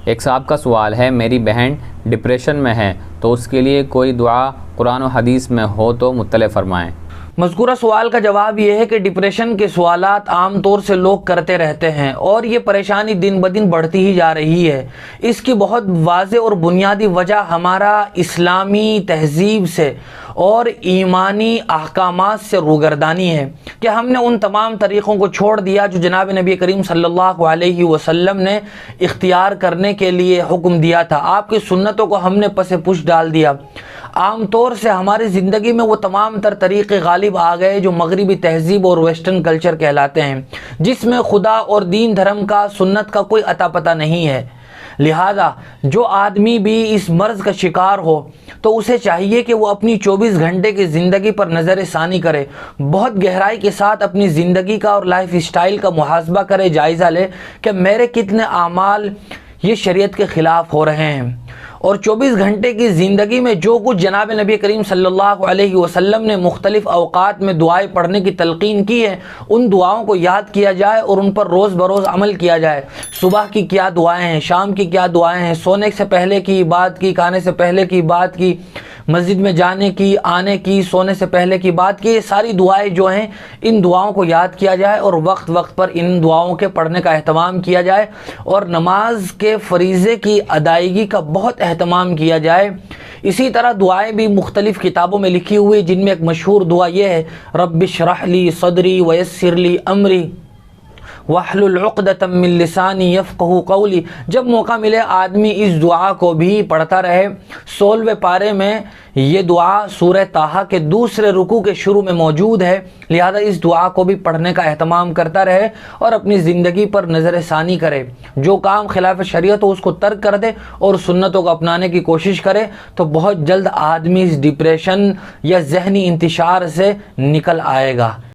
ایک صاحب کا سوال ہے، میری بہن ڈپریشن میں ہے تو اس کے لیے کوئی دعا قرآن و حدیث میں ہو تو مطلع فرمائیں۔ مذکورہ سوال کا جواب یہ ہے کہ ڈپریشن کے سوالات عام طور سے لوگ کرتے رہتے ہیں اور یہ پریشانی دن بدن بڑھتی ہی جا رہی ہے۔ اس کی بہت واضح اور بنیادی وجہ ہمارا اسلامی تہذیب سے اور ایمانی احکامات سے روگردانی ہے کہ ہم نے ان تمام طریقوں کو چھوڑ دیا جو جناب نبی کریم صلی اللہ علیہ وسلم نے اختیار کرنے کے لیے حکم دیا تھا۔ آپ کی سنتوں کو ہم نے پس پش ڈال دیا۔ عام طور سے ہماری زندگی میں وہ تمام تر طریقے غالب آ گئے جو مغربی تہذیب اور ویسٹرن کلچر کہلاتے ہیں، جس میں خدا اور دین دھرم کا سنت کا کوئی عطا پتہ نہیں ہے۔ لہذا جو آدمی بھی اس مرض کا شکار ہو تو اسے چاہیے کہ وہ اپنی 24 گھنٹے کی زندگی پر نظر ثانی کرے، بہت گہرائی کے ساتھ اپنی زندگی کا اور لائف اسٹائل کا محاسبہ کرے، جائزہ لے کہ میرے کتنے اعمال یہ شریعت کے خلاف ہو رہے ہیں، اور 24 گھنٹے کی زندگی میں جو کچھ جناب نبی کریم صلی اللہ علیہ وسلم نے مختلف اوقات میں دعائیں پڑھنے کی تلقین کی ہے ان دعاؤں کو یاد کیا جائے اور ان پر روز بروز عمل کیا جائے۔ صبح کی کیا دعائیں ہیں، شام کی کیا دعائیں ہیں، سونے سے پہلے کی بات کی، کھانے سے پہلے کی بات کی، مسجد میں جانے کی، آنے کی، سونے سے پہلے کی بات کی، یہ ساری دعائیں جو ہیں ان دعاؤں کو یاد کیا جائے اور وقت وقت پر ان دعاؤں کے پڑھنے کا اہتمام کیا جائے، اور نماز کے فریضے کی ادائیگی کا بہت اہتمام کیا جائے۔ اسی طرح دعائیں بھی مختلف کتابوں میں لکھی ہوئی، جن میں ایک مشہور دعا یہ ہے، رب اشرح لی صدری ویسر لی امری وَاحْلُلْ عُقْدَةً مِّن لِّسَانِي يَفْقَهُوا قَوْلِي۔ جب موقع ملے آدمی اس دعا کو بھی پڑھتا رہے۔ 16ویں پارے میں یہ دعا سورہ طٰہٰ کے دوسرے رکوع کے شروع میں موجود ہے، لہذا اس دعا کو بھی پڑھنے کا اہتمام کرتا رہے اور اپنی زندگی پر نظر ثانی کرے۔ جو کام خلاف شریعت ہو اس کو ترک کر دے اور سنتوں کو اپنانے کی کوشش کرے تو بہت جلد آدمی اس ڈپریشن یا ذہنی انتشار سے نکل آئے گا۔